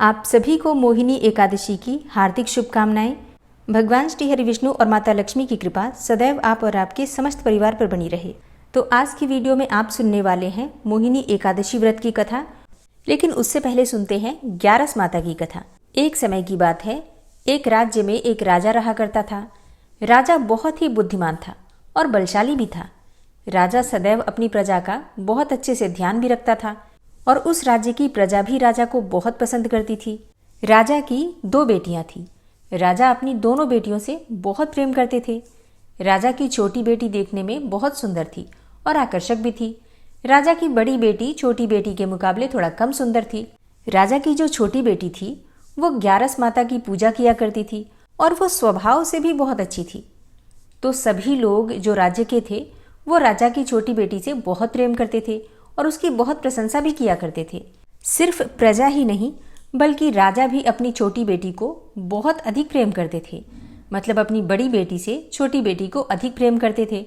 आप सभी को मोहिनी एकादशी की हार्दिक शुभकामनाएं। भगवान श्री हरि विष्णु और माता लक्ष्मी की कृपा सदैव आप और आपके समस्त परिवार पर बनी रहे। तो आज की वीडियो में आप सुनने वाले हैं मोहिनी एकादशी व्रत की कथा, लेकिन उससे पहले सुनते हैं ग्यारस माता की कथा। एक समय की बात है, एक राज्य में एक राजा रहा करता था। राजा बहुत ही बुद्धिमान था और बलशाली भी था। राजा सदैव अपनी प्रजा का बहुत अच्छे से ध्यान भी रखता था और उस राज्य की प्रजा भी राजा को बहुत पसंद करती थी। राजा की 2 बेटियां थीं। राजा अपनी दोनों बेटियों से बहुत प्रेम करते थे। राजा की छोटी बेटी देखने में बहुत सुंदर थी और आकर्षक भी थी। राजा की बड़ी बेटी छोटी बेटी के मुकाबले थोड़ा कम सुंदर थी। राजा की जो छोटी बेटी थी वो ग्यारस माता की पूजा किया करती थी और वो स्वभाव से भी बहुत अच्छी थी। तो सभी लोग जो राज्य के थे वो राजा की छोटी बेटी से बहुत प्रेम करते थे और उसकी बहुत प्रशंसा भी किया करते थे। सिर्फ प्रजा ही नहीं बल्कि राजा भी अपनी छोटी बेटी को बहुत अधिक प्रेम करते थे। मतलब अपनी बड़ी बेटी से छोटी बेटी को अधिक प्रेम करते थे,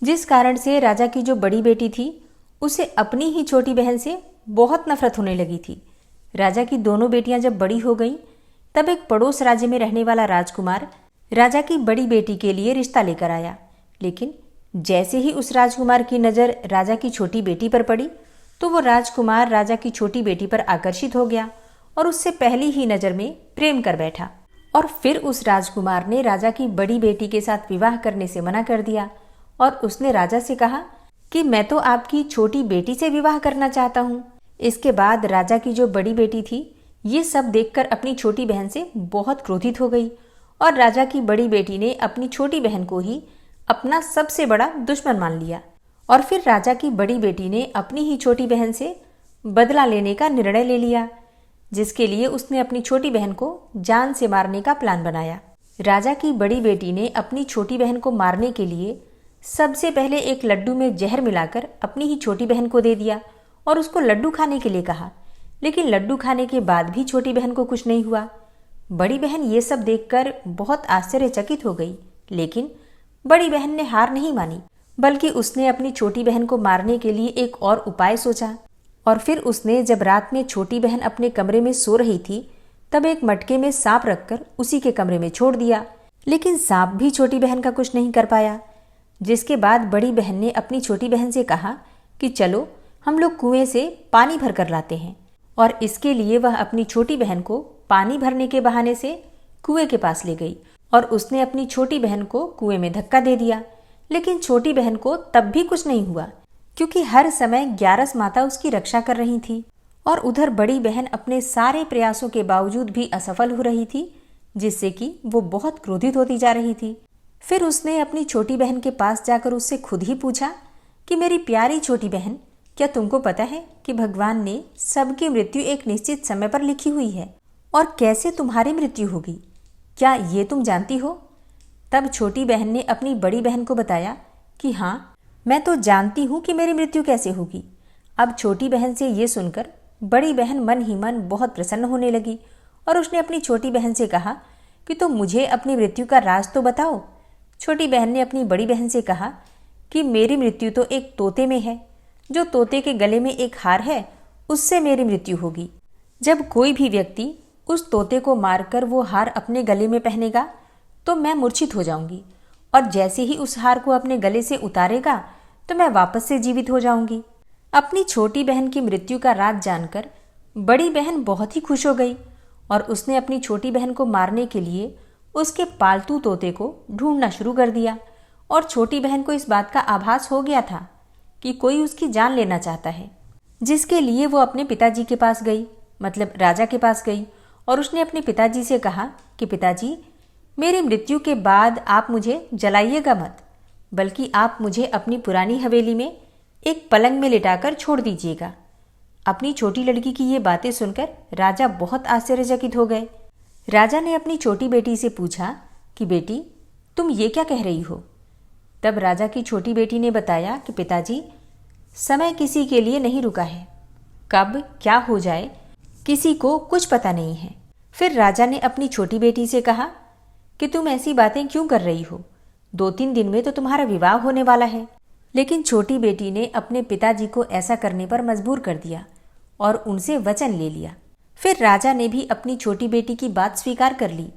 जिस कारण से राजा की जो बड़ी बेटी थी उसे अपनी ही छोटी बहन से बहुत नफरत होने लगी थी। राजा की दोनों बेटियां जब बड़ी हो गईं, तब एक पड़ोस राज्य में रहने वाला राजकुमार राजा की बड़ी बेटी के लिए रिश्ता लेकर आया। लेकिन जैसे ही उस राजकुमार की नज़र राजा की छोटी बेटी पर पड़ी तो वो राजकुमार राजा की छोटी बेटी पर आकर्षित हो गया और उससे पहली ही नज़र में प्रेम कर बैठा। और फिर उस राजकुमार ने राजा की बड़ी बेटी के साथ विवाह करने से मना कर दिया और उसने राजा से कहा कि मैं तो आपकी छोटी बेटी से विवाह करना चाहता हूँ। इसके बाद राजा की जो बड़ी बेटी थी ये सब देखकर अपनी छोटी बहन से बहुत क्रोधित हो गई और राजा की बड़ी बेटी ने अपनी छोटी बहन को ही अपना सबसे बड़ा दुश्मन मान लिया। और फिर राजा की बड़ी बेटी ने अपनी ही छोटी बहन से बदला लेने का निर्णय ले लिया, जिसके लिए उसने अपनी छोटी बहन को जान से मारने का प्लान बनाया। राजा की बड़ी बेटी ने अपनी छोटी बहन को मारने के लिए सबसे पहले एक लड्डू में जहर मिलाकर अपनी ही छोटी बहन को दे दिया और उसको लड्डू खाने के लिए कहा। लेकिन लड्डू खाने के बाद भी छोटी बहन को कुछ नहीं हुआ। बड़ी बहन ये सब देखकर बहुत आश्चर्यचकित हो गई, लेकिन बड़ी बहन ने हार नहीं मानी, बल्कि उसने अपनी छोटी बहन को मारने के लिए एक और उपाय सोचा। और फिर उसने जब रात में छोटी बहन अपने कमरे में सो रही थी तब एक मटके में सांप रखकर उसी के कमरे में छोड़ दिया। लेकिन सांप भी छोटी बहन का कुछ नहीं कर पाया। जिसके बाद बड़ी बहन ने अपनी छोटी बहन से कहा कि चलो हम लोग कुएं से पानी भर कर लाते हैं। और इसके लिए वह अपनी छोटी बहन को पानी भरने के बहाने से कुएं के पास ले गई और उसने अपनी छोटी बहन को कुएं में धक्का दे दिया। लेकिन छोटी बहन को तब भी कुछ नहीं हुआ, क्योंकि हर समय ग्यारस माता उसकी रक्षा कर रही थी। और उधर बड़ी बहन अपने सारे प्रयासों के बावजूद भी असफल हो रही थी, जिससे कि वो बहुत क्रोधित होती जा रही थी। फिर उसने अपनी छोटी बहन के पास जाकर उससे खुद ही पूछा कि मेरी प्यारी छोटी बहन, क्या तुमको पता है कि भगवान ने सबकी मृत्यु एक निश्चित समय पर लिखी हुई है, और कैसे तुम्हारी मृत्यु होगी, क्या ये तुम जानती हो? तब छोटी बहन ने अपनी बड़ी बहन को बताया कि हाँ, मैं तो जानती हूँ कि मेरी मृत्यु कैसे होगी। अब छोटी बहन से ये सुनकर बड़ी बहन मन ही मन बहुत प्रसन्न होने लगी और उसने अपनी छोटी बहन से कहा कि तुम मुझे अपनी मृत्यु का राज तो बताओ। छोटी बहन ने अपनी बड़ी बहन से कहा कि मेरी मृत्यु तो एक तोते में है। जो तोते के गले में एक हार है, उससे मेरी मृत्यु होगी। जब कोई भी व्यक्ति उस तोते को मारकर वो हार अपने गले में पहनेगा तो मैं मूर्छित हो जाऊंगी, और जैसे ही उस हार को अपने गले से उतारेगा तो मैं वापस से जीवित हो जाऊंगी। अपनी छोटी बहन की मृत्यु का राज जानकर बड़ी बहन बहुत ही खुश हो गई और उसने अपनी छोटी बहन को मारने के लिए उसके पालतू तोते को ढूंढना शुरू कर दिया। और छोटी बहन को इस बात का आभास हो गया था कि कोई उसकी जान लेना चाहता है, जिसके लिए वो अपने पिताजी के पास गई, मतलब राजा के पास गई, और उसने अपने पिताजी से कहा कि पिताजी, मेरी मृत्यु के बाद आप मुझे जलाइएगा मत, बल्कि आप मुझे अपनी पुरानी हवेली में एक पलंग में लिटाकर छोड़ दीजिएगा। अपनी छोटी लड़की की ये बातें सुनकर राजा बहुत आश्चर्यचकित हो गए। राजा ने अपनी छोटी बेटी से पूछा कि बेटी, तुम ये क्या कह रही हो? तब राजा की छोटी बेटी ने बताया कि पिताजी, समय किसी के लिए नहीं रुका है, कब क्या हो जाए किसी को कुछ पता नहीं है। फिर राजा ने अपनी छोटी बेटी से कहा कि तुम ऐसी बातें क्यों कर रही हो? 2-3 दिन में तो तुम्हारा विवाह होने वाला है। लेकिन छोटी बेटी ने अपने पिताजी को ऐसा करने पर मजबूर कर दिया और उनसे वचन ले लिया। फिर राजा ने भी अपनी छोटी बेटी की बात स्वीकार कर ली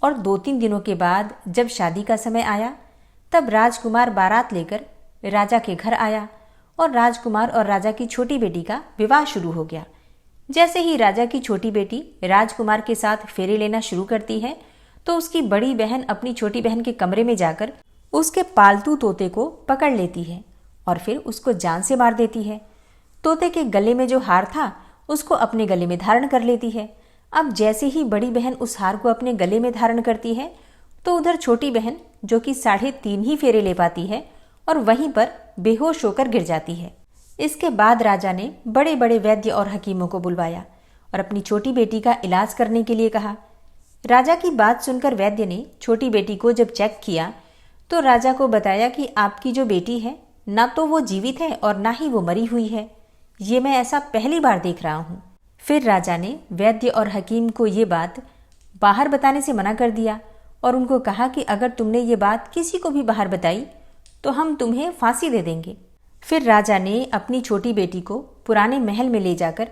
और 2-3 दिनों के बाद जब शादी का समय आया तब राजकुमार बारात लेकर राजा के घर आया और राजकुमार और राजा की छोटी बेटी का विवाह शुरू हो गया। जैसे ही राजा की छोटी बेटी राजकुमार के साथ फेरे लेना शुरू करती है तो उसकी बड़ी बहन अपनी छोटी बहन के कमरे में जाकर उसके पालतू तोते को पकड़ लेती है और फिर उसको जान से मार देती है। तोते के गले में जो हार था उसको अपने गले में धारण कर लेती है। अब जैसे ही बड़ी बहन उस हार को अपने गले में धारण करती है तो उधर छोटी बहन जो कि 3.5 ही फेरे ले पाती है और वहीं पर बेहोश होकर गिर जाती है। इसके बाद राजा ने बड़े बड़े वैद्य और हकीमों को बुलवाया और अपनी छोटी बेटी का इलाज करने के लिए कहा। राजा की बात सुनकर वैद्य ने छोटी बेटी को जब चेक किया तो राजा को बताया कि आपकी जो बेटी है ना तो वो जीवित है और ना ही वो मरी हुई है। ये मैं ऐसा पहली बार देख रहा हूँ। फिर राजा ने वैद्य और हकीम को ये बात बाहर बताने से मना कर दिया और उनको कहा कि अगर तुमने ये बात किसी को भी बाहर बताई तो हम तुम्हें फांसी दे देंगे। फिर राजा ने अपनी छोटी बेटी को पुराने महल में ले जाकर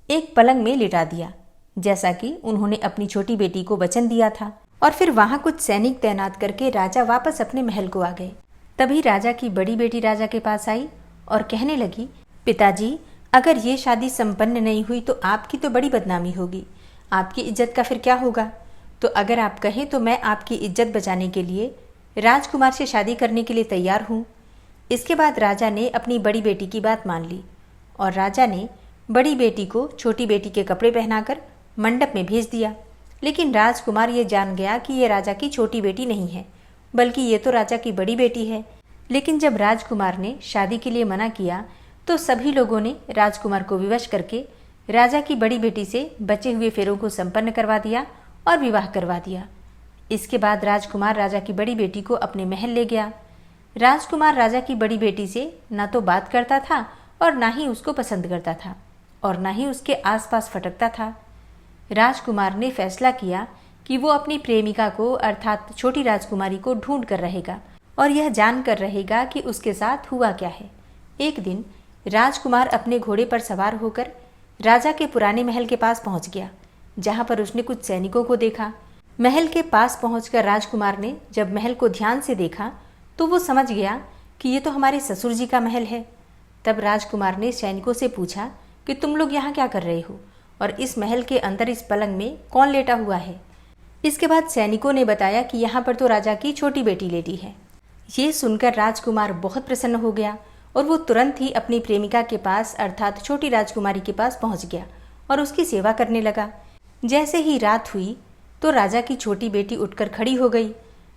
एक पलंग में लिटा दिया जैसा कि उन्होंने अपनी छोटी बेटी को वचन दिया था और फिर वहां कुछ सैनिक तैनात करके राजा वापस अपने महल को आ गए। तभी राजा की बड़ी बेटी राजा के पास आई और कहने लगी, पिताजी अगर ये शादी संपन्न नहीं हुई तो आपकी तो बड़ी बदनामी होगी, आपकी इज्जत का फिर क्या होगा। तो अगर आप कहें तो मैं आपकी इज्जत बचाने के लिए राजकुमार से शादी करने के लिए तैयार हूँ। इसके बाद राजा ने अपनी बड़ी बेटी की बात मान ली और राजा ने बड़ी बेटी को छोटी बेटी के कपड़े पहनाकर मंडप में भेज दिया। लेकिन राजकुमार ये जान गया कि ये राजा की छोटी बेटी नहीं है बल्कि ये तो राजा की बड़ी बेटी है। लेकिन जब राजकुमार ने शादी के लिए मना किया तो सभी लोगों ने राजकुमार को विवश करके राजा की बड़ी बेटी से बचे हुए फेरों को संपन्न करवा दिया और विवाह करवा दिया। इसके बाद राजकुमार राजा की बड़ी बेटी को अपने महल ले गया। राजकुमार राजा की बड़ी बेटी से ना तो बात करता था और ना ही उसको पसंद करता था और ना ही उसके आसपास फटकता था। राजकुमार ने फैसला किया कि वो अपनी प्रेमिका को अर्थात छोटी राजकुमारी को ढूंढ कर रहेगा और यह जानकर रहेगा कि उसके साथ हुआ क्या है। एक दिन राजकुमार अपने घोड़े पर सवार होकर राजा के पुराने महल के पास पहुंच गया जहां पर उसने कुछ सैनिकों को देखा। महल के पास पहुंचकर राजकुमार ने जब महल को ध्यान से देखा तो वो समझ गया कि ये तो हमारे ससुर जी का महल है। तब राजकुमार ने सैनिकों से पूछा कि तुम लोग यहाँ क्या कर रहे हो और इस महल के अंदर इस पलंग में कौन लेटा हुआ है। इसके बाद सैनिकों ने बताया कि यहाँ पर तो राजा की छोटी बेटी लेटी है। ये सुनकर राजकुमार बहुत प्रसन्न हो गया और वो तुरंत ही अपनी प्रेमिका के पास अर्थात छोटी राजकुमारी के पास पहुंच गया और उसकी सेवा करने लगा। जैसे ही रात हुई तो राजा की छोटी बेटी उठकर खड़ी हो गई।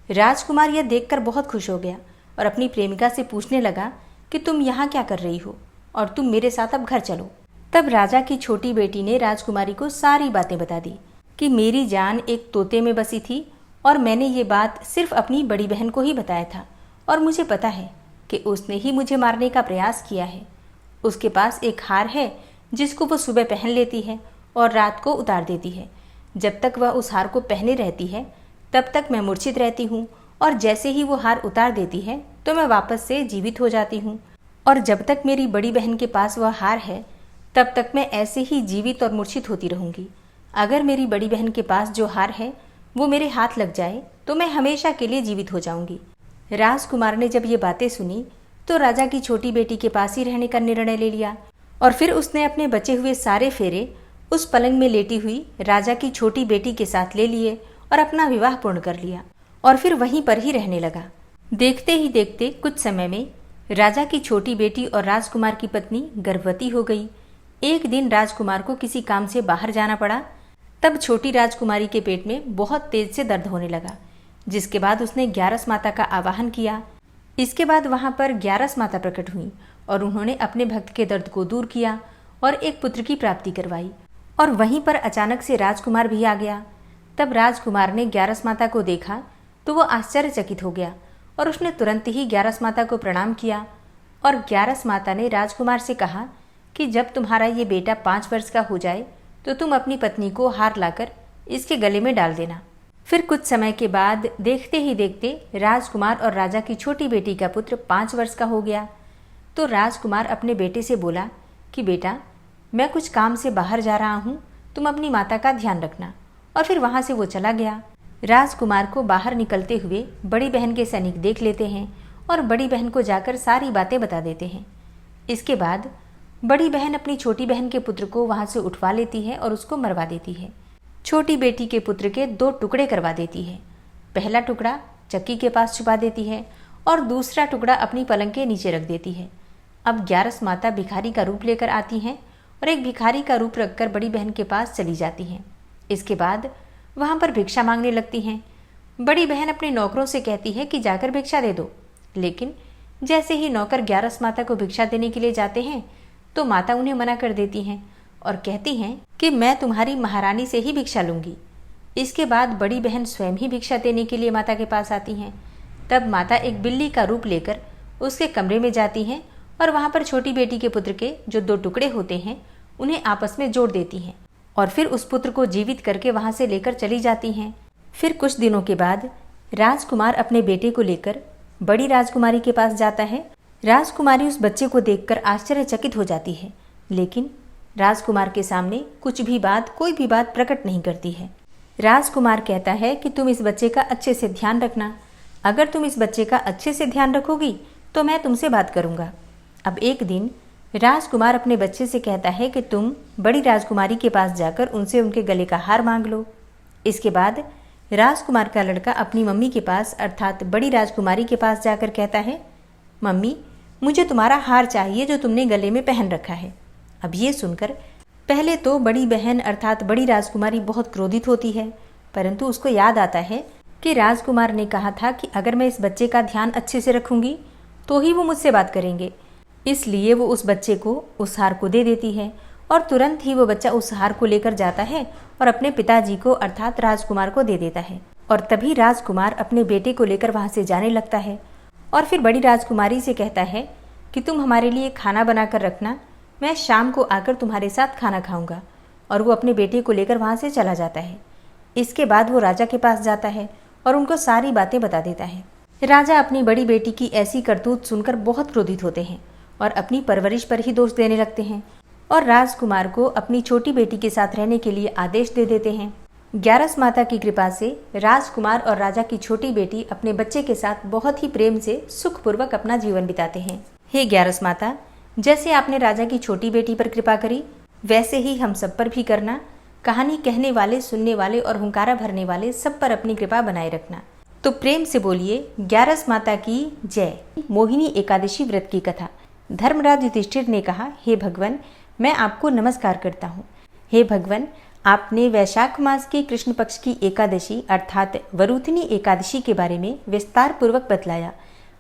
राजकुमार यह देखकर बहुत खुश हो गया और अपनी प्रेमिका से पूछने लगा कि तुम यहाँ क्या कर रही हो और तुम मेरे साथ अब घर चलो। तब राजा की छोटी बेटी ने राजकुमारी को सारी बातें बता दी कि मेरी जान एक तोते में बसी थी और मैंने ये बात सिर्फ अपनी बड़ी बहन को ही बताया था और मुझे पता है कि उसने ही मुझे मारने का प्रयास किया है। उसके पास एक हार है जिसको वो सुबह पहन लेती है और रात को उतार देती है। जब तक वह उस हार को पहने रहती है तब तक मैं मूर्छित रहती हूँ और जैसे ही वो हार उतार देती है तो मैं वापस से जीवित हो जाती हूँ और जब तक मेरी बड़ी बहन के पास वह हार है तब तक मैं ऐसे ही जीवित और मूर्छित होती रहूँगी। अगर मेरी बड़ी बहन के पास जो हार है वो मेरे हाथ लग जाए तो मैं हमेशा के लिए जीवित हो जाऊंगी। राजकुमार ने जब ये बातें सुनी तो राजा की छोटी बेटी के पास ही रहने का निर्णय ले लिया और फिर उसने अपने बचे हुए सारे फेरे उस पलंग में लेटी हुई राजा की छोटी बेटी के साथ ले लिए और अपना विवाह पूर्ण कर लिया और फिर वहीं पर ही रहने लगा। देखते ही देखते कुछ समय में राजा की छोटी बेटी और राजकुमार की पत्नी गर्भवती हो गई। एक दिन राजकुमार को किसी काम से बाहर जाना पड़ा। तब छोटी राजकुमारी के पेट में बहुत तेज से दर्द होने लगा, जिसके बाद उसने 11 माता का आवाहन किया। इसके बाद वहां पर 11 माता प्रकट हुई और उन्होंने अपने भक्त के दर्द को दूर किया और एक पुत्र की प्राप्ति करवाई। और वहीं पर अचानक से राजकुमार भी आ गया। तब राजकुमार ने 11 माता को देखा तो वो आश्चर्यचकित हो गया और उसने तुरंत ही 11 माता को प्रणाम किया। और 11 माता ने राजकुमार से कहा कि जब तुम्हारा ये बेटा 5 वर्ष का हो जाए तो तुम अपनी पत्नी को हार लाकर इसके गले में डाल देना। फिर कुछ समय के बाद देखते ही देखते राजकुमार और राजा की छोटी बेटी का पुत्र 5 वर्ष का हो गया। तो राजकुमार अपने बेटे से बोला कि बेटा, मैं कुछ काम से बाहर जा रहा हूँ, तुम अपनी माता का ध्यान रखना। और फिर वहाँ से वो चला गया। राजकुमार को बाहर निकलते हुए बड़ी बहन के सैनिक देख लेते हैं और बड़ी बहन को जाकर सारी बातें बता देते हैं। इसके बाद बड़ी बहन अपनी छोटी बहन के पुत्र को वहाँ से उठवा लेती है और उसको मरवा देती है। छोटी बेटी के पुत्र के 2 टुकड़े करवा देती है। पहला टुकड़ा चक्की के पास छुपा देती है और दूसरा टुकड़ा अपनी पलंग के नीचे रख देती है। अब ग्यारस माता भिखारी का रूप लेकर आती हैं और एक भिखारी का रूप रखकर बड़ी बहन के पास चली जाती हैं। इसके बाद वहाँ पर भिक्षा मांगने लगती हैं। बड़ी बहन अपने नौकरों से कहती है कि जाकर भिक्षा दे दो, लेकिन जैसे ही नौकर ग्यारस माता को भिक्षा देने के लिए जाते हैं तो माता उन्हें मना कर देती हैं और कहती हैं कि मैं तुम्हारी महारानी से ही भिक्षा लूँगी। इसके बाद बड़ी बहन स्वयं ही भिक्षा देने के लिए माता के पास आती हैं। तब माता एक बिल्ली का रूप लेकर उसके कमरे में जाती हैं और वहाँ पर छोटी बेटी के पुत्र के जो 2 टुकड़े होते हैं उन्हें आपस में जोड़ देती हैं और फिर उस पुत्र को जीवित करके वहाँ से लेकर चली जाती हैं। फिर कुछ दिनों के बाद राजकुमार अपने बेटे को लेकर बड़ी राजकुमारी के पास जाता है। राजकुमारी उस बच्चे को देखकर आश्चर्यचकित हो जाती है, लेकिन राजकुमार के सामने कोई भी बात प्रकट नहीं करती है। राजकुमार कहता है कि तुम इस बच्चे का अच्छे से ध्यान रखना। अगर तुम इस बच्चे का अच्छे से ध्यान रखोगी तो मैं तुमसे बात करूँगा। अब एक दिन राजकुमार अपने बच्चे से कहता है कि तुम बड़ी राजकुमारी के पास जाकर उनसे उनके गले का हार मांग लो। इसके बाद राजकुमार का लड़का अपनी मम्मी के पास अर्थात बड़ी राजकुमारी के पास जाकर कहता है, मम्मी मुझे तुम्हारा हार चाहिए जो तुमने गले में पहन रखा है। अब ये सुनकर पहले तो बड़ी बहन अर्थात बड़ी राजकुमारी बहुत क्रोधित होती है, परंतु उसको याद आता है कि राजकुमार ने कहा था कि अगर मैं इस बच्चे का ध्यान अच्छे से रखूंगी तो ही वो मुझसे बात करेंगे। इसलिए वो उस बच्चे को उस हार को दे देती है और तुरंत ही वो बच्चा उस हार को लेकर जाता है और अपने पिताजी को अर्थात राजकुमार को दे देता है। और तभी राजकुमार अपने बेटे को लेकर वहाँ से जाने लगता है और फिर बड़ी राजकुमारी से कहता है कि तुम हमारे लिए खाना बना कर रखना, मैं शाम को आकर तुम्हारे साथ खाना खाऊंगा। और वो अपने बेटे को लेकर वहाँ से चला जाता है। इसके बाद वो राजा के पास जाता है और उनको सारी बातें बता देता है। राजा अपनी बड़ी बेटी की ऐसी करतूत सुनकर बहुत क्रोधित होते हैं और अपनी परवरिश पर ही दोष देने लगते हैं और राजकुमार को अपनी छोटी बेटी के साथ रहने के लिए आदेश दे देते हैं। ग्यारस माता की कृपा से राजकुमार और राजा की छोटी बेटी अपने बच्चे के साथ बहुत ही प्रेम से सुखपूर्वक अपना जीवन बिताते हैं। हे ग्यारस माता, जैसे आपने राजा की छोटी बेटी पर कृपा करी वैसे ही हम सब पर भी करना। कहानी कहने वाले, सुनने वाले और हुंकारा भरने वाले सब पर अपनी कृपा बनाए रखना। तो प्रेम से बोलिए ग्यारस माता की जय। मोहिनी एकादशी व्रत की कथा। धर्मराज युधिष्ठिर ने कहा, हे भगवान, मैं आपको नमस्कार करता हूँ। हे भगवान, आपने वैशाख मास की कृष्ण पक्ष की एकादशी अर्थात वरूथिनी एकादशी के बारे में विस्तार पूर्वक बतलाया।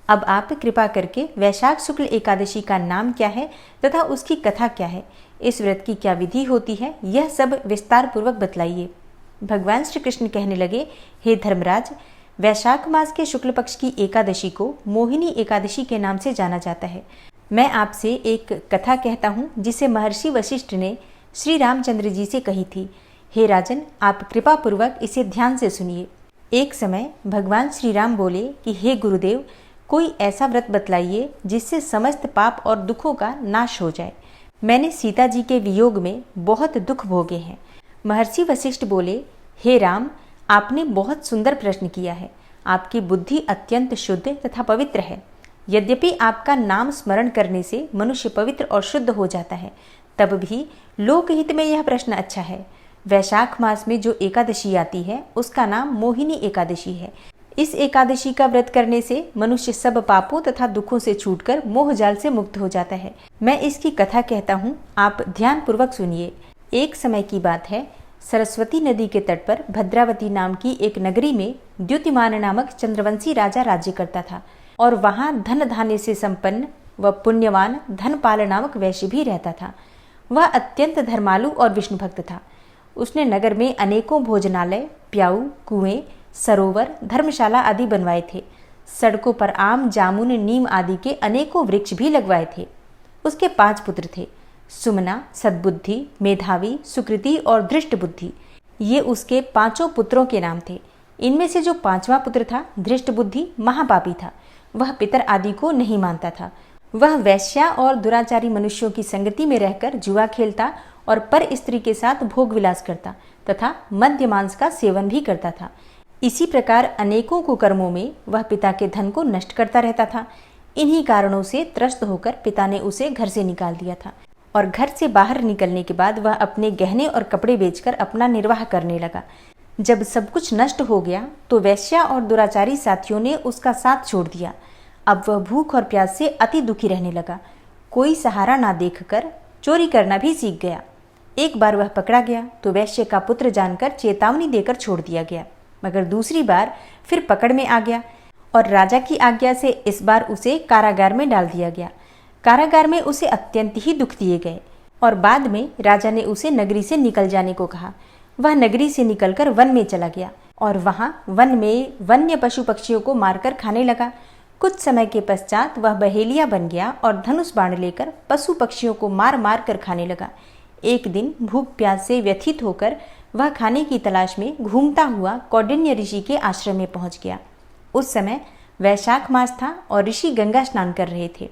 अब आप कृपा करके वैशाख शुक्ल एकादशी का नाम क्या है तथा उसकी कथा क्या है, इस व्रत की क्या विधि होती है, यह सब विस्तार पूर्वक बतलाइए। भगवान श्री कृष्ण कहने लगे, हे धर्मराज, वैशाख मास के शुक्ल पक्ष की एकादशी को मोहिनी एकादशी के नाम से जाना जाता है। मैं आपसे एक कथा कहता हूँ जिसे महर्षि वशिष्ठ ने श्री रामचंद्र जी से कही थी। हे राजन, आप कृपा पूर्वक इसे ध्यान से सुनिए। एक समय भगवान श्री राम बोले कि हे गुरुदेव, कोई ऐसा व्रत बतलाइए जिससे समस्त पाप और दुखों का नाश हो जाए। मैंने सीता जी के वियोग में बहुत दुख भोगे हैं। महर्षि वशिष्ठ बोले, हे राम, आपने बहुत सुंदर प्रश्न किया है। आपकी बुद्धि अत्यंत शुद्ध तथा पवित्र है। यद्यपि आपका नाम स्मरण करने से मनुष्य पवित्र और शुद्ध हो जाता है, तब भी लोकहित में यह प्रश्न अच्छा है। वैशाख मास में जो एकादशी आती है उसका नाम मोहिनी एकादशी है। इस एकादशी का व्रत करने से मनुष्य सब पापों तथा दुखों से छूटकर मोह जाल से मुक्त हो जाता है। मैं इसकी कथा कहता हूँ, आप ध्यान पूर्वक सुनिए। एक समय की बात है, सरस्वती नदी के तट पर भद्रावती नाम की एक नगरी में द्युतिमान नामक चंद्रवंशी राजा राज्य करता था और वहाँ धन धान्य से संपन्न व पुण्यवान धनपाल नामक वैश्य भी रहता था। वह अत्यंत धर्मालु और विष्णु भक्त था। उसने नगर में अनेकों भोजनालय, प्याऊ, कुएं, सरोवर, धर्मशाला आदि बनवाए थे। सड़कों पर आम, जामुन, नीम आदि के अनेकों वृक्ष भी लगवाए थे। उसके 5 पुत्र थे, सुमना, सद्बुद्धि, मेधावी, सुकृति और धृष्ट बुद्धि। ये उसके 5 पुत्रों के नाम थे। इनमें से जो 5वां पुत्र था, धृष्ट बुद्धि, महापापी था। वह पितर आदि को नहीं मानता था। वह वैश्या और दुराचारी मनुष्यों की संगति में रहकर जुआ खेलता और पर स्त्री के साथ भोग विलास करता तथा मद्य मांस का सेवन भी करता था। इसी प्रकार अनेकों कुकर्मों में वह पिता के धन को नष्ट करता रहता था। इन्हीं कारणों से त्रस्त होकर पिता ने उसे घर से निकाल दिया था और घर से बाहर निकलने के बाद वह अपने गहने और कपड़े बेचकर अपना निर्वाह करने लगा। जब सब कुछ नष्ट हो गया तो वेश्या और दुराचारी साथियों ने उसका साथ छोड़ दिया। अब वह भूख और प्यास से अति दुखी रहने लगा। कोई सहारा ना देखकर चोरी करना भी सीख गया। एक बार वह पकड़ा गया तो वैश्य का पुत्र जानकर चेतावनी देकर छोड़ दिया गया, मगर दूसरी बार फिर पकड़ में आ गया और राजा की आज्ञा से इस बार उसे कारागार में डाल दिया गया। कारागार में उसे अत्यंत ही दुख दिए गए और बाद में राजा ने उसे नगरी से निकल जाने को कहा। वह नगरी से निकलकर वन में चला गया और वहां वन में वन्य पशु पक्षियों को मारकर खाने लगा। कुछ समय के पश्चात वह बहेलिया बन गया और धनुष बाण लेकर पशु पक्षियों को मार मार कर खाने लगा। एक दिन भूख प्यास से व्यथित होकर वह खाने की तलाश में घूमता हुआ कौंडिन्य ऋषि के आश्रम में पहुंच गया। उस समय वैशाख मास था और ऋषि गंगा स्नान कर रहे थे।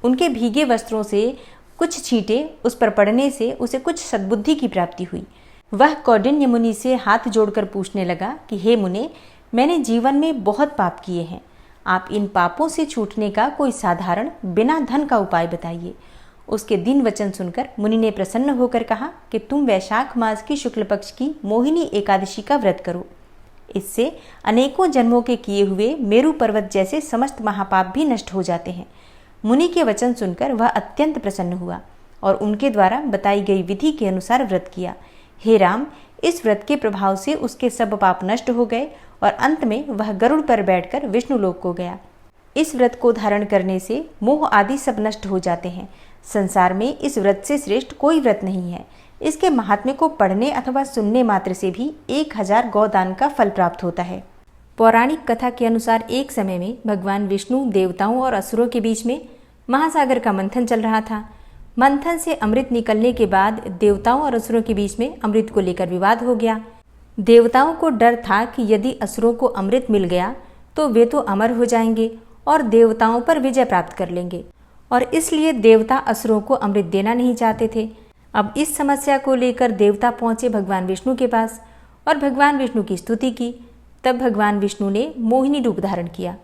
उनके भीगे वस्त्रों से कुछ छींटे उस पर पड़ने से उसे कुछ सद्बुद्धि की प्राप्ति हुई। वह कौंडिन्य मुनि से हाथ जोड़कर पूछने लगा कि हे मुने, मैंने जीवन में बहुत पाप किए हैं, आप इन पापों से छूटने का कोई साधारण बिना धन का उपाय बताइए। उसके दिन वचन सुनकर मुनि ने प्रसन्न होकर कहा कि तुम वैशाख मास की शुक्ल पक्ष की मोहिनी एकादशी का व्रत करो। इससे अनेकों जन्मों के किए हुए मेरु पर्वत जैसे समस्त महापाप भी नष्ट हो जाते हैं। मुनि के वचन सुनकर वह अत्यंत प्रसन्न हुआ और उनके द्वारा बताई गई विधि के अनुसार व्रत किया। हे राम, इस व्रत के प्रभाव से उसके सब पाप नष्ट हो गए और अंत में वह गरुड़ पर बैठकर विष्णु लोक को गया। इस व्रत को धारण करने से मोह आदि सब नष्ट हो जाते हैं। संसार में इस व्रत से श्रेष्ठ कोई व्रत नहीं है। इसके महात्म्य को पढ़ने अथवा सुनने मात्र से भी 1000 गौदान का फल प्राप्त होता है। पौराणिक कथा के अनुसार एक समय में भगवान विष्णु देवताओं और असुरों के बीच में महासागर का मंथन चल रहा था। मंथन से अमृत निकलने के बाद देवताओं और असुरों के बीच में अमृत को लेकर विवाद हो गया। देवताओं को डर था कि यदि असुरों को अमृत मिल गया तो वे तो अमर हो जाएंगे और देवताओं पर विजय प्राप्त कर लेंगे, और इसलिए देवता असुरों को अमृत देना नहीं चाहते थे। अब इस समस्या को लेकर देवता पहुंचे भगवान विष्णु के पास और भगवान विष्णु की स्तुति की। तब भगवान विष्णु ने मोहिनी रूप धारण किया।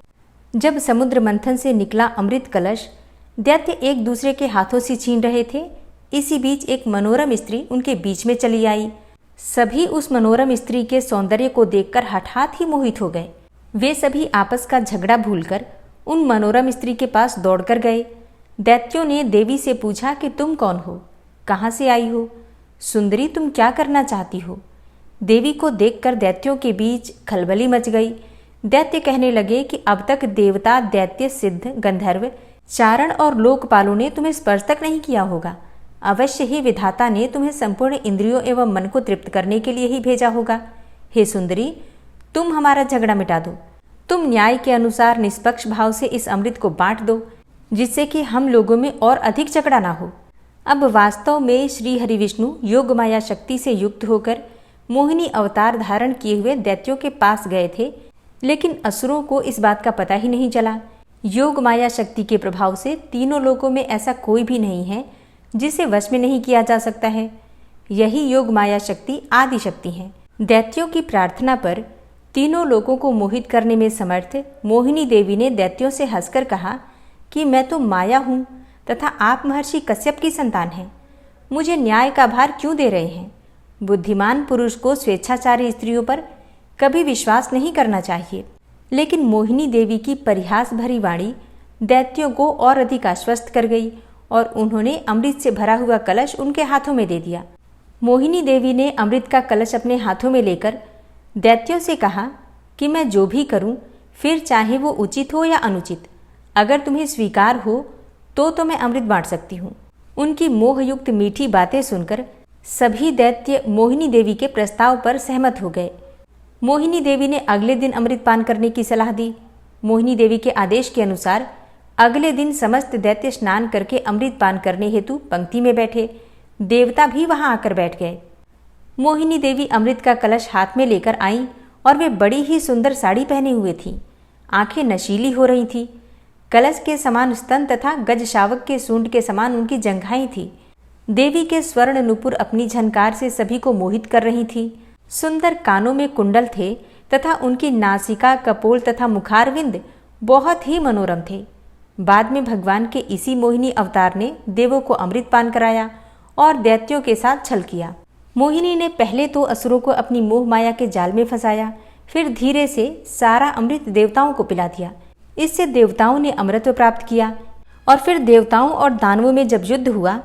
जब समुद्र मंथन से निकला अमृत कलश दैत्य एक दूसरे के हाथों से छीन रहे थे, इसी बीच एक मनोरम स्त्री उनके बीच में चली आई। सभी उस मनोरम स्त्री के सौंदर्य को देखकर हठात ही मोहित हो गए। वे सभी आपस का झगड़ा भूलकर उन मनोरम स्त्री के पास दौड़कर गए। दैत्यों ने देवी से पूछा कि तुम कौन हो, कहाँ से आई हो, सुंदरी तुम क्या करना चाहती हो। देवी को देखकर दैत्यों के बीच खलबली मच गई। दैत्य कहने लगे कि अब तक देवता, दैत्य, सिद्ध, गंधर्व, चारण और लोकपालों ने तुम्हें स्पर्श तक नहीं किया होगा। अवश्य ही विधाता ने तुम्हें संपूर्ण इंद्रियों एवं मन को तृप्त करने के लिए ही भेजा होगा। हे सुंदरी, तुम हमारा झगड़ा मिटा दो। तुम न्याय के अनुसार निष्पक्ष भाव से इस अमृत को बांट दो, जिससे कि हम लोगों में और अधिक झगड़ा ना हो। अब वास्तव में श्री हरि विष्णु योग माया शक्ति से युक्त होकर मोहिनी अवतार धारण किए हुए दैत्यों के पास गए थे, लेकिन असुरों को इस बात का पता ही नहीं चला। योग माया शक्ति के प्रभाव से तीनों लोकों में ऐसा कोई भी नहीं है जिसे वश में नहीं किया जा सकता है। यही योग माया शक्ति आदि शक्ति है। दैत्यों की प्रार्थना पर तीनों लोगों को मोहित करने में समर्थ मोहिनी देवी ने दैत्यों से हंसकर कहा कि मैं तो माया हूँ तथा आप महर्षि कश्यप की संतान हैं। मुझे न्याय का भार क्यों दे रहे हैं। बुद्धिमान पुरुष को स्वेच्छाचारी स्त्रियों पर कभी विश्वास नहीं करना चाहिए। लेकिन मोहिनी देवी की परिहास भरी वाणी दैत्यों को और अधिक आश्वस्त कर गई और उन्होंने अमृत से भरा हुआ कलश उनके हाथों में दे दिया। मोहिनी देवी ने अमृत का कलश अपने हाथों में लेकर दैत्यों से कहा कि मैं जो भी करूं, फिर चाहे वो उचित हो या अनुचित, अगर तुम्हें स्वीकार हो तो मैं अमृत बांट सकती हूँ। उनकी मोहयुक्त मीठी बातें सुनकर सभी दैत्य मोहिनी देवी के प्रस्ताव पर सहमत हो गए। मोहिनी देवी ने अगले दिन अमृत पान करने की सलाह दी। मोहिनी देवी के आदेश के अनुसार अगले दिन समस्त दैत्य स्नान करके अमृत पान करने हेतु पंक्ति में बैठे। देवता भी वहां आकर बैठ गए। मोहिनी देवी अमृत का कलश हाथ में लेकर आई और वे बड़ी ही सुंदर साड़ी पहने हुए थीं। आंखें नशीली हो रही थीं। कलश के समान स्तन तथा गज शावक के सूंड के समान उनकी जंघाएं थी। देवी के स्वर्ण नुपुर अपनी झनकार से सभी को मोहित कर रही थी। सुंदर कानों में कुंडल थे तथा उनकी नासिका, कपोल तथा मुखारविंद बहुत ही मनोरम थे। बाद में भगवान के इसी मोहिनी अवतार ने देवों को अमृत पान कराया और दैत्यों के साथ छल किया। मोहिनी ने पहले तो असुरों को अपनी मोह माया के जाल में फंसाया, फिर धीरे से सारा अमृत देवताओं को पिला दिया। इससे देवताओं ने अमृत प्राप्त किया और फिर देवताओं और दानवों में जब युद्ध हुआ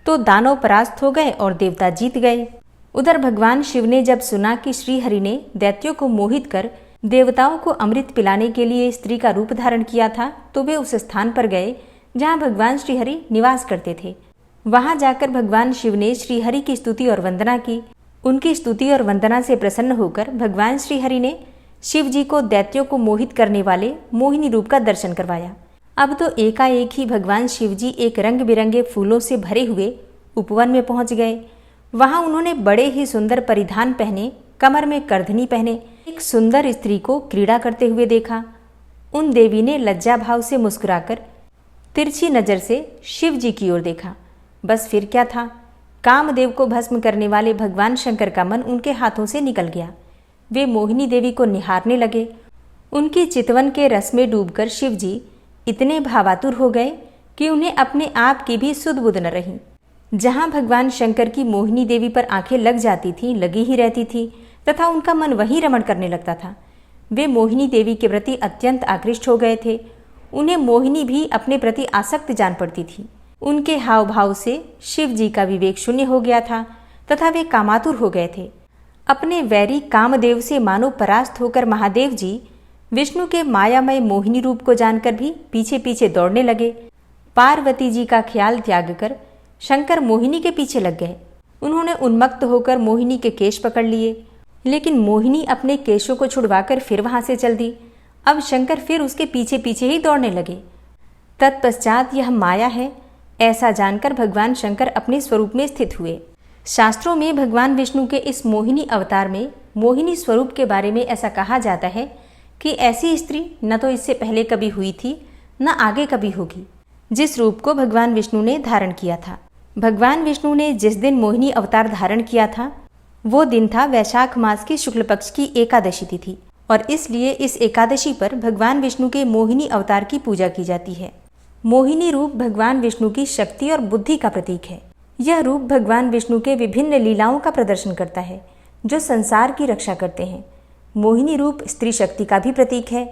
तो दानव परास्त हो गए और देवता जीत गए। उधर भगवान शिव ने जब सुना कि श्री हरि ने दैत्यों को मोहित कर देवताओं को अमृत पिलाने के लिए स्त्री का रूप धारण किया था, तो वे उस स्थान पर गए जहां भगवान श्री हरि निवास करते थे। वहां जाकर भगवान शिव ने श्री हरि की स्तुति और वंदना की। उनकी स्तुति और वंदना से प्रसन्न होकर भगवान श्री हरि ने शिव जी को दैत्यों को मोहित करने वाले मोहिनी रूप का दर्शन करवाया। अब तो एकाएक ही भगवान शिव जी एक रंग बिरंगे फूलों से भरे हुए उपवन में पहुंच गए। वहां उन्होंने बड़े ही सुंदर परिधान पहने, कमर में करधनी पहने एक सुंदर स्त्री को क्रीड़ा करते हुए देखा। उन देवी ने लज्जा भाव से मुस्कुराकर तिरछी नजर से शिव जी की ओर देखा। बस फिर क्या था, कामदेव को भस्म करने वाले भगवान शंकर का मन उनके हाथों से निकल गया। वे मोहिनी देवी को निहारने लगे। उनकी चितवन के रस में डूबकर शिव जी इतने भावातुर हो गए कि उन्हें अपने आप की भी सुध बुध न रही। जहां भगवान शंकर की मोहिनी देवी पर आंखें लग जाती थीं, लगी ही रहती थी तथा उनका मन वहीं रमण करने लगता था। वे मोहिनी देवी के प्रति अत्यंत आकृष्ट हो गए थे। उन्हें मोहिनी भी अपने प्रति आसक्त जान पड़ती थी। उनके हाव भाव से शिव जी का विवेक शून्य हो गया था तथा वे कामातुर हो गए थे। अपने वैरी कामदेव से मानो परास्त होकर महादेव जी विष्णु के मायामय मोहिनी रूप को जानकर भी पीछे पीछे दौड़ने लगे। पार्वती जी का ख्याल त्याग कर शंकर मोहिनी के पीछे लग गए। उन्होंने उन्मत्त होकर मोहिनी के केश पकड़ लिए, लेकिन मोहिनी अपने केशों को छुड़वाकर फिर वहां से चल दी। अब शंकर फिर उसके पीछे पीछे ही दौड़ने लगे। तत्पश्चात यह माया है ऐसा जानकर भगवान शंकर अपने स्वरूप में स्थित हुए। शास्त्रों में भगवान विष्णु के इस मोहिनी अवतार में मोहिनी स्वरूप के बारे में ऐसा कहा जाता है कि ऐसी स्त्री न तो इससे पहले कभी हुई थी न आगे कभी होगी, जिस रूप को भगवान विष्णु ने धारण किया था। भगवान विष्णु ने जिस दिन मोहिनी अवतार धारण किया था वो दिन था वैशाख मास की शुक्ल पक्ष की एकादशी तिथि, और इसलिए इस एकादशी पर भगवान विष्णु के मोहिनी अवतार की पूजा की जाती है। मोहिनी रूप भगवान विष्णु की शक्ति और बुद्धि का प्रतीक है। यह रूप भगवान विष्णु के विभिन्न लीलाओं का प्रदर्शन करता है जो संसार की रक्षा करते हैं। मोहिनी रूप स्त्री शक्ति का भी प्रतीक है।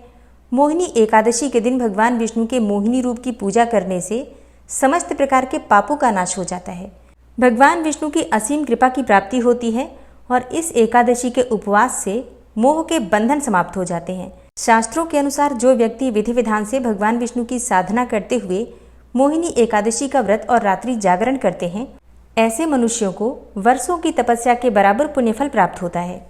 मोहिनी एकादशी के दिन भगवान विष्णु के मोहिनी रूप की पूजा करने से समस्त प्रकार के पापों का नाश हो जाता है। भगवान विष्णु की असीम कृपा की प्राप्ति होती है और इस एकादशी के उपवास से मोह के बंधन समाप्त हो जाते हैं। शास्त्रों के अनुसार जो व्यक्ति विधि विधान से भगवान विष्णु की साधना करते हुए मोहिनी एकादशी का व्रत और रात्रि जागरण करते हैं, ऐसे मनुष्यों को वर्षों की तपस्या के बराबर पुण्यफल प्राप्त होता है।